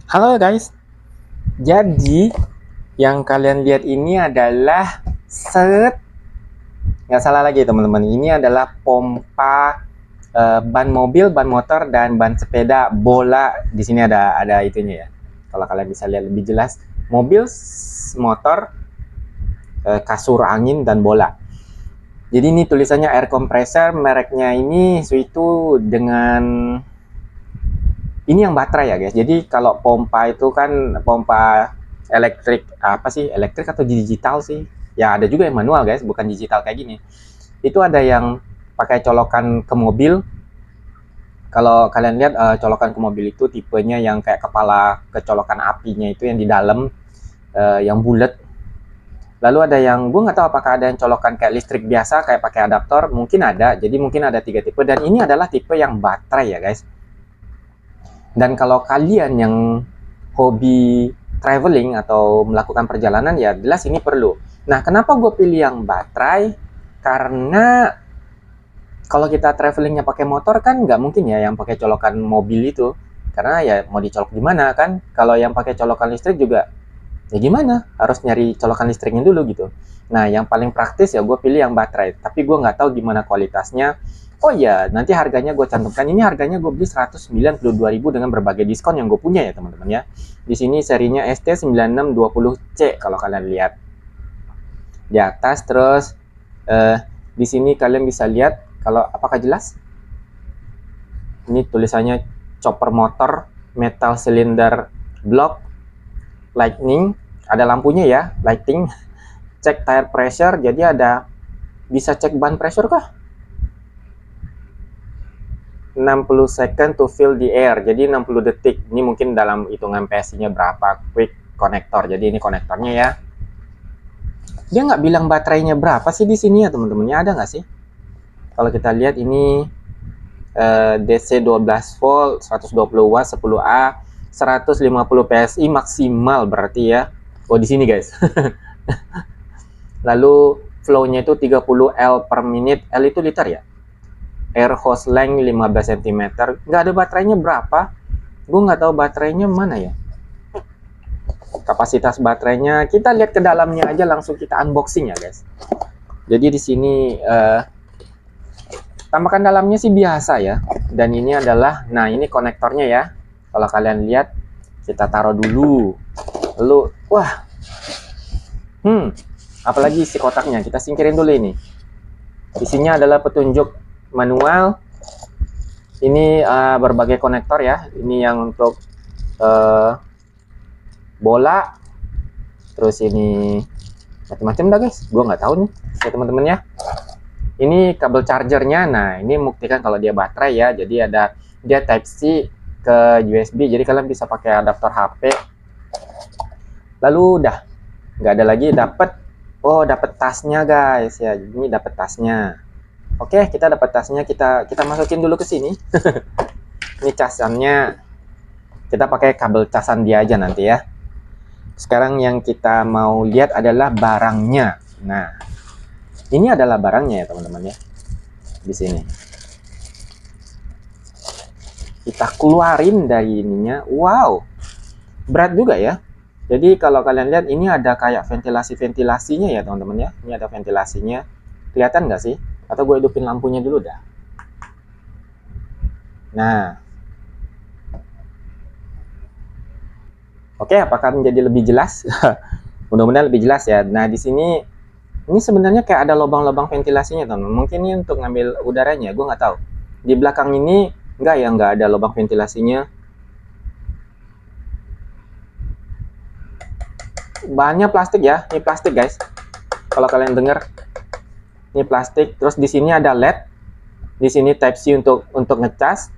Halo guys, jadi yang kalian lihat ini adalah set, nggak salah lagi teman-teman. Ini adalah pompa ban mobil, ban motor, dan ban sepeda bola. Di sini ada itunya ya. Kalau kalian bisa lihat lebih jelas, mobil, motor, kasur angin dan bola. Jadi ini tulisannya air compressor, mereknya ini Suitu dengan ini yang baterai ya guys. Jadi kalau pompa itu kan pompa elektrik, apa sih, elektrik atau digital sih, ya ada juga yang manual guys, bukan digital kayak gini. Itu ada yang pakai colokan ke mobil. Kalau kalian lihat colokan ke mobil itu tipenya yang kayak kepala kecolokan apinya itu yang di dalam, yang bulat. Lalu ada yang gue nggak tahu apakah ada yang colokan kayak listrik biasa kayak pakai adaptor, mungkin ada. Jadi mungkin ada 3 tipe, dan ini adalah tipe yang baterai ya guys. Dan kalau kalian yang hobi traveling atau melakukan perjalanan, ya jelas ini perlu. Nah, kenapa gue pilih yang baterai? Karena kalau kita travelingnya pakai motor kan nggak mungkin ya yang pakai colokan mobil itu. Karena ya mau dicolok di mana kan? Kalau yang pakai colokan listrik juga ya gimana? Harus nyari colokan listriknya dulu gitu. Nah, yang paling praktis ya gue pilih yang baterai. Tapi gue nggak tahu gimana kualitasnya. Oh iya, nanti harganya gue cantumkan. Ini harganya gue beli 192.000 dengan berbagai diskon yang gue punya ya teman-teman ya. Di sini serinya ST9620C kalau kalian lihat di atas. Terus di sini kalian bisa lihat, kalau apakah jelas? Ini tulisannya chopper motor, metal cylinder block, lightning, ada lampunya ya, lighting, cek tire pressure, jadi ada bisa cek ban pressure kah? 60 second to fill the air, jadi 60 detik. Ini mungkin dalam hitungan PSI-nya berapa, quick connector. Jadi ini konektornya ya. Dia nggak bilang baterainya berapa sih di sini ya teman-temannya, ada nggak sih? Kalau kita lihat ini DC 12 volt, 120 watt, 10A, 150 PSI maksimal berarti ya. Oh di sini guys. Lalu flow-nya itu 30 L per menit. L itu liter ya. Air hose length 15 cm. Nggak ada baterainya berapa. Gue nggak tahu baterainya mana ya. Kapasitas baterainya kita lihat ke dalamnya aja, langsung kita unboxing ya guys. Jadi di sini tampakan dalamnya sih biasa ya. Dan ini adalah, nah ini konektornya ya. Kalau kalian lihat, kita taruh dulu. Lalu, wah, apalagi isi kotaknya. Kita singkirin dulu ini. Isinya adalah petunjuk manual. Ini berbagai konektor ya. Ini yang untuk bola. Terus ini macam-macam dah guys. Gue nggak tahu nih ya teman-teman ya. Ini kabel chargernya. Nah ini buktikan kalau dia baterai ya. Jadi ada dia Type C ke USB. Jadi kalian bisa pakai adaptor HP. Lalu udah nggak ada lagi. Dapat tasnya guys ya. Ini dapat tasnya. Oke, kita dapat tasnya. Kita masukin dulu ke sini. Ini casannya. Kita pakai kabel casan dia aja nanti ya. Sekarang yang kita mau lihat adalah barangnya. Nah, ini adalah barangnya ya teman-teman ya. Di sini. Kita keluarin dari ininya. Wow, berat juga ya. Jadi kalau kalian lihat ini ada kayak ventilasi-ventilasinya ya teman-teman ya. Ini ada ventilasinya. Kelihatan nggak sih? Atau gue hidupin lampunya dulu dah. Nah, oke, apakah menjadi lebih jelas? Mudah-mudahan lebih jelas ya. Nah, di sini ini sebenarnya kayak ada lubang-lubang ventilasinya teman-teman. Mungkin ini untuk ngambil udaranya, gue nggak tahu. Di belakang ini nggak ada lubang ventilasinya. Bahannya plastik ya, ini plastik guys. Kalau kalian dengar, ini plastik. Terus di sini ada LED. Di sini Type C untuk ngecas.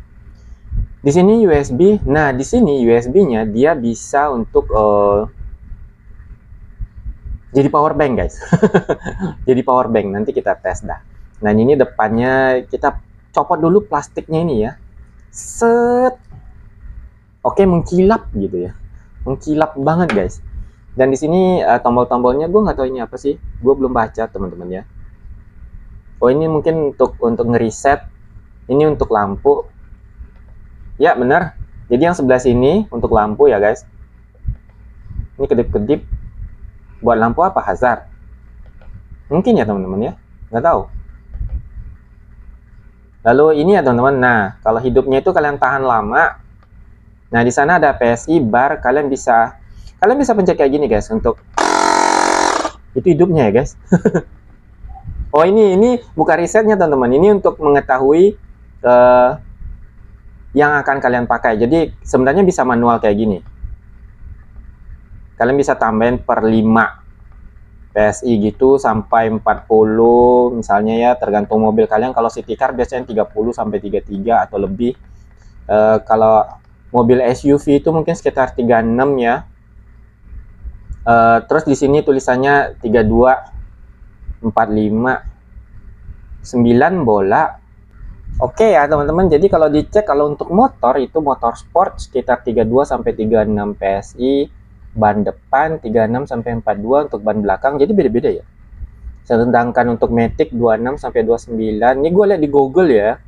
Di sini USB. Nah, di sini USB-nya dia bisa untuk jadi power bank guys. Jadi power bank, nanti kita tes dah. Nah ini depannya kita copot dulu plastiknya ini ya. Set. Oke, mengkilap gitu ya. Mengkilap banget guys. Dan di sini tombol-tombolnya gue nggak tahu ini apa sih. Gue belum baca teman-teman ya. Oh ini mungkin untuk ngereset. Ini untuk lampu. Ya benar. Jadi yang sebelah sini untuk lampu ya guys. Ini kedip-kedip buat lampu apa? Hazard. Mungkin ya teman-teman ya. Nggak tahu. Lalu ini ya teman-teman. Nah, kalau hidupnya itu kalian tahan lama. Nah, di sana ada PSI bar. Kalian bisa pencet kayak gini guys untuk itu hidupnya ya guys. Oh ini bukan risetnya teman-teman. Ini untuk mengetahui yang akan kalian pakai. Jadi sebenarnya bisa manual kayak gini. Kalian bisa tambahin per 5 PSI gitu sampai 40 misalnya ya, tergantung mobil kalian. Kalau city car biasanya 30 sampai 33 atau lebih. Kalau mobil SUV itu mungkin sekitar 36 ya. Terus di sini tulisannya 32, 45, 9 bola. Oke ya teman-teman, jadi kalau dicek kalau untuk motor itu motor sport sekitar 32 sampai 36 PSI, ban depan 36 sampai 42 untuk ban belakang, jadi beda-beda ya. Sedangkan untuk Matic 26 sampai 29, ini gue lihat di Google ya,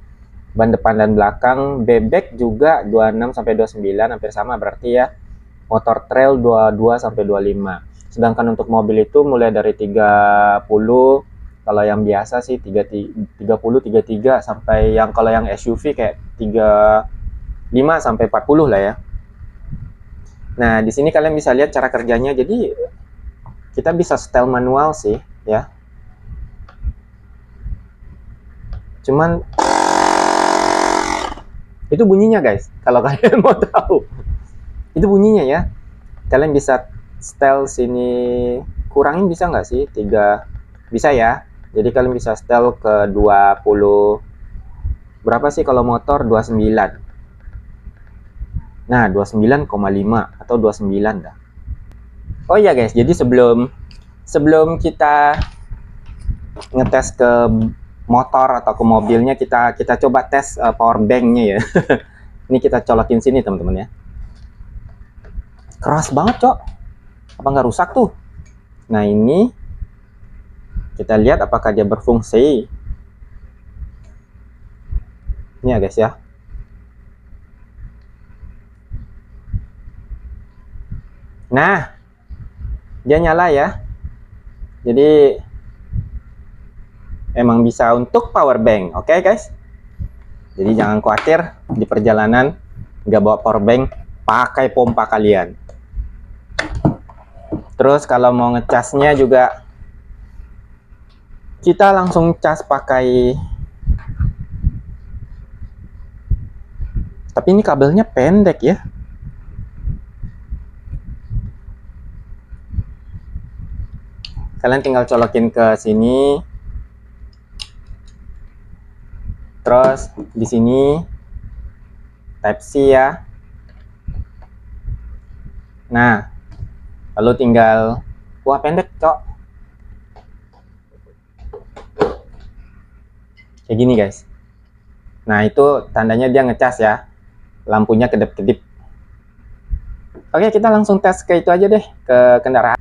ban depan dan belakang. Bebek juga 26 sampai 29, hampir sama berarti ya. Motor trail 22 sampai 25. Sedangkan untuk mobil itu mulai dari 30, kalau yang biasa sih 30 33 sampai yang kalau yang SUV kayak 35 sampai 40 lah ya. Nah, di sini kalian bisa lihat cara kerjanya. Jadi kita bisa setel manual sih ya. Cuman itu bunyinya guys, kalau kalian mau tahu. Itu bunyinya ya. Kalian bisa setel sini, kurangin bisa nggak sih? 3 bisa ya. Jadi kalian bisa setel ke 20, berapa sih kalau motor? 29. Nah, 29,5 atau 29 dah. Oh iya guys, jadi sebelum kita ngetes ke motor atau ke mobilnya, kita coba tes power banknya ya. Ini kita colokin sini teman-teman ya. Keras banget cok. Apa nggak rusak tuh? Nah ini kita lihat apakah dia berfungsi. Ini ya guys ya. Nah, dia nyala ya. Jadi emang bisa untuk power bank, oke guys. Jadi jangan khawatir di perjalanan nggak bawa power bank, pakai pompa kalian. Terus kalau mau ngecasnya juga kita langsung cas pakai, tapi ini kabelnya pendek ya. Kalian tinggal colokin ke sini. Terus di sini Type C ya. Nah, lalu tinggal, wah pendek cok. Kayak gini guys. Nah itu tandanya dia ngecas ya. Lampunya kedip-kedip. Oke, kita langsung tes ke itu aja deh, ke kendaraan.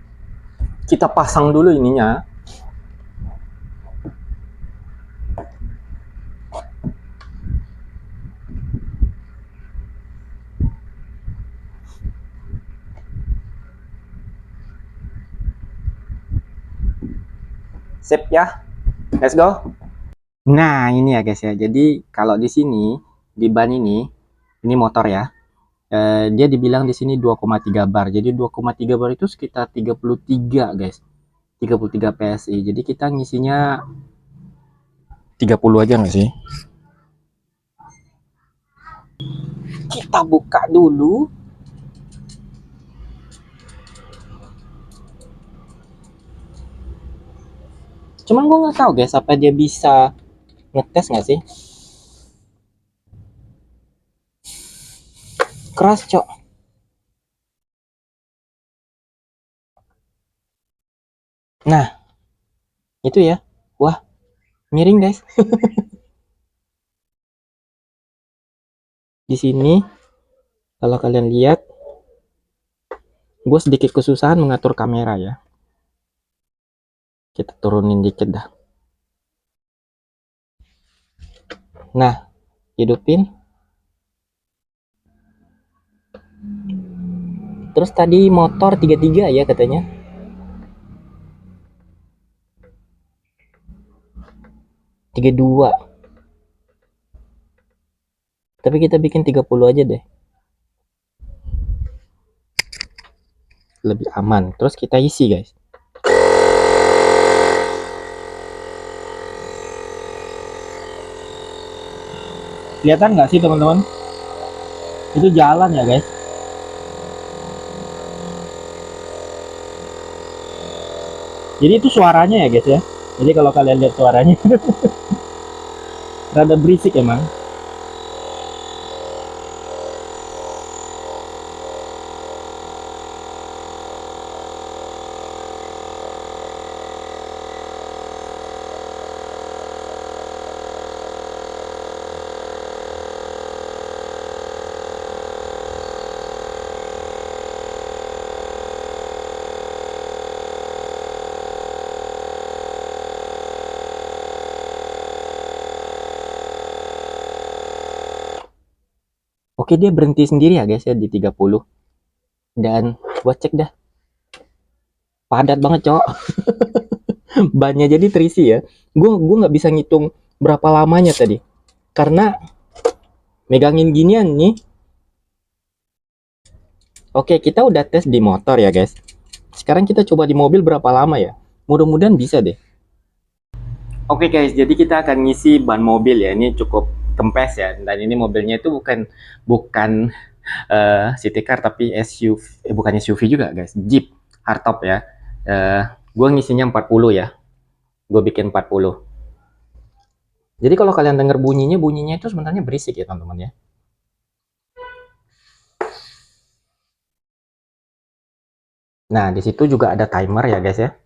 Kita pasang dulu ininya. Sip ya. Let's go. Nah, ini ya guys ya. Jadi kalau di sini di ban ini motor ya. Dia dibilang di sini 2,3 bar. Jadi 2,3 bar itu sekitar 33 guys. 33 PSI. Jadi kita ngisinya 30 aja nggak sih? Kita buka dulu. Cuman gue nggak tahu guys, apa dia bisa ngetes nggak sih? Keras cok. Nah, itu ya. Wah, miring guys. Di sini kalau kalian lihat, gue sedikit kesusahan mengatur kamera ya. Kita turunin dikit dah. Nah, hidupin. Terus tadi motor 33 ya katanya. Tiga dua. Tapi kita bikin 30 aja deh. Lebih aman. Terus kita isi, guys. Kelihatan nggak sih teman-teman? Itu jalan ya, guys. Jadi itu suaranya ya, guys ya. Jadi kalau kalian lihat suaranya rada berisik emang. Oke, dia berhenti sendiri ya guys ya di 30. Dan buat cek dah. Padat banget, cok. Bannya jadi terisi ya. Gue nggak bisa ngitung berapa lamanya tadi. Karena megangin ginian nih. Oke, kita udah tes di motor ya guys. Sekarang kita coba di mobil berapa lama ya. Mudah-mudahan bisa deh. Oke guys, jadi kita akan ngisi ban mobil ya. Ini cukup kempes ya. Dan ini mobilnya itu bukan city car tapi SUV, bukan SUV juga guys, Jeep hardtop ya. Gue ngisinya 40 ya. Gue bikin 40. Jadi kalau kalian dengar bunyinya itu sebenarnya berisik ya teman-teman ya. Nah, di situ juga ada timer ya guys ya.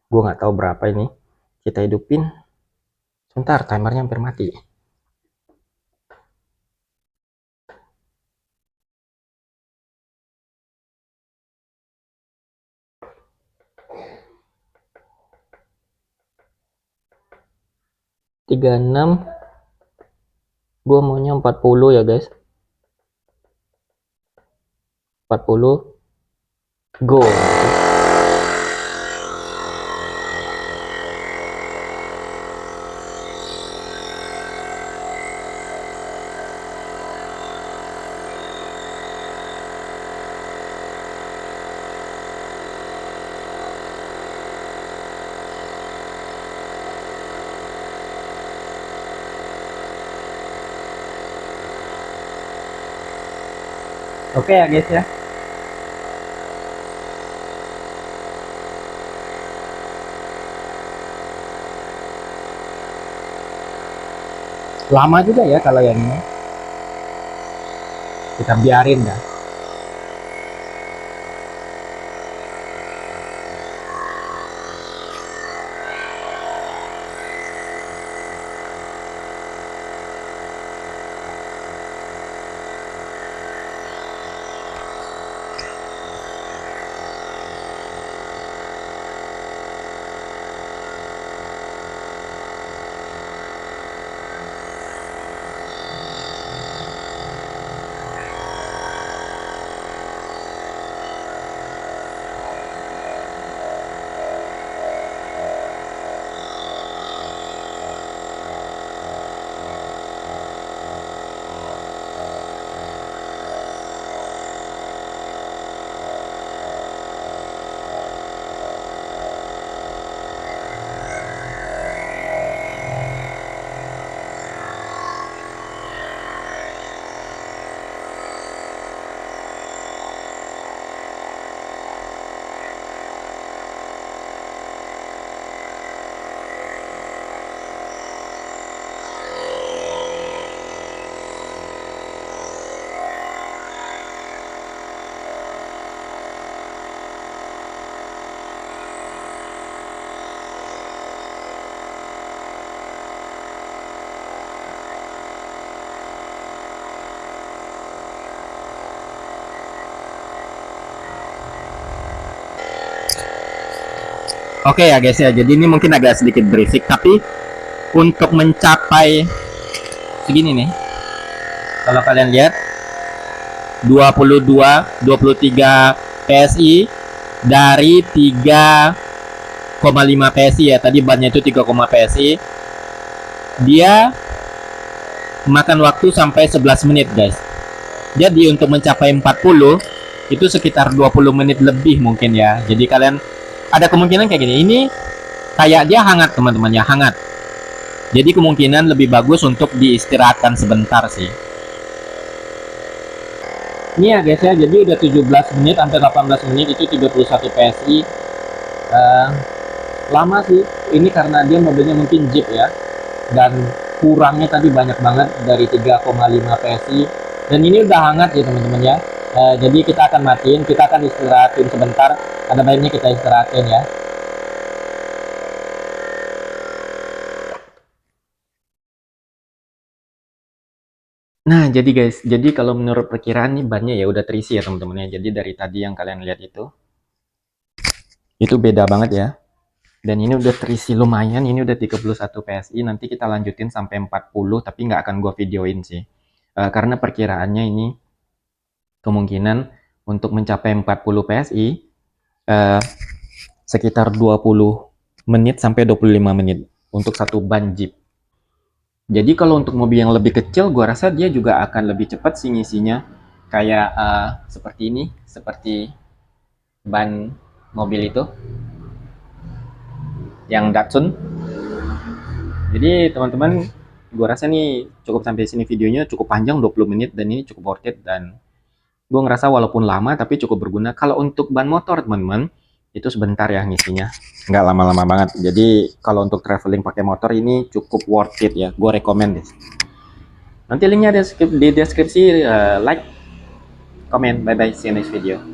Gue nggak tahu berapa ini. Kita hidupin. Sebentar, timernya hampir mati. Tiga enam. Gue maunya 40 ya guys. 40. Go. Oke ya guys ya. Lama juga ya kalau yang ini. Kita biarin dah. Oke ya guys ya, jadi ini mungkin agak sedikit berisik, tapi untuk mencapai segini nih, kalau kalian lihat 23 PSI dari 3,5 PSI ya. Tadi bannya itu 3, PSI. Dia makan waktu sampai 11 menit guys. Jadi untuk mencapai 40 itu sekitar 20 menit lebih mungkin ya. Jadi kalian ada kemungkinan kayak gini. Ini kayak dia hangat teman-teman ya, hangat. Jadi kemungkinan lebih bagus untuk diistirahatkan sebentar sih. Ini ya guys ya, jadi udah 17 menit sampai 18 menit itu 31 PSI. Lama sih. Ini karena dia mobilnya mungkin Jeep ya. Dan kurangnya tadi banyak banget dari 3,5 PSI. Dan ini udah hangat ya teman-teman ya. Jadi kita akan matiin, kita akan istirahatin sebentar. Ada baiknya kita istirahatin ya. Nah, jadi guys, jadi kalau menurut perkiraan nih bannya ya udah terisi ya teman-teman ya. Jadi dari tadi yang kalian lihat itu beda banget ya. Dan ini udah terisi lumayan, ini udah 31 PSI. Nanti kita lanjutin sampai 40, tapi nggak akan gua videoin sih. Karena perkiraannya ini kemungkinan untuk mencapai 40 PSI sekitar 20 menit sampai 25 menit untuk satu ban Jeep. Jadi kalau untuk mobil yang lebih kecil, gua rasa dia juga akan lebih cepat sih ngisinya. Kayak seperti ini, seperti ban mobil itu, yang Datsun. Jadi teman-teman, gua rasa nih cukup sampai sini videonya, cukup panjang 20 menit dan ini cukup worth it. Dan gua ngerasa walaupun lama tapi cukup berguna. Kalau untuk ban motor teman-teman, itu sebentar ya ngisinya, nggak lama-lama banget. Jadi kalau untuk traveling pakai motor ini cukup worth it ya, gue rekomend deh. Nanti linknya ada di deskripsi. Like, comment, bye bye, see you next video.